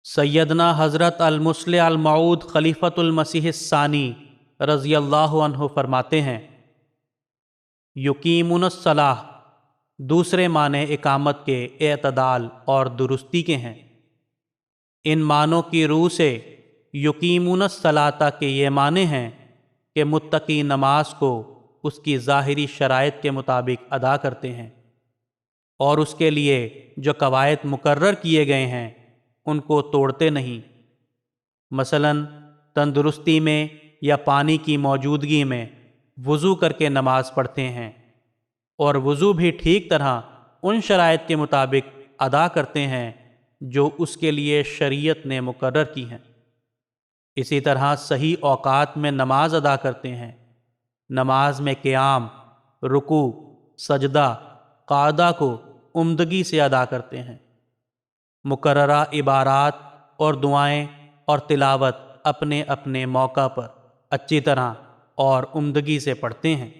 सैयदना हज़रत अल-मुस्लिह अल-मऊद खलीफतुल मसीह सानी रज़ी अल्लाह अन्हु फरमाते हैं, युकीमुनस सलाह दूसरे माने इकामत के एतदाल और दुरुस्ती के हैं। इन मानों की रूह से युकीमुनस सलाता के ये माने हैं कि मुत्तकी नमाज को उसकी ज़ाहिरी शराइत के मुताबिक अदा करते हैं और उसके लिए जो कवायद मुकर्रर किए गए हैं उनको तोड़ते नहीं। मसलन तंदुरुस्ती में या पानी की मौजूदगी में वज़ू करके नमाज पढ़ते हैं और वज़ू भी ठीक तरह उन शराइत के मुताबिक अदा करते हैं जो उसके लिए शरीयत ने मुकर्रर की हैं। इसी तरह सही औकात में नमाज अदा करते हैं। नमाज में क़ियाम, रुकू, सजदा, क़ादा को उम्दगी से अदा करते हैं। मुकर्ररा इबारात और दुआएं और तिलावत अपने अपने मौका पर अच्छी तरह और उम्दगी से पढ़ते हैं।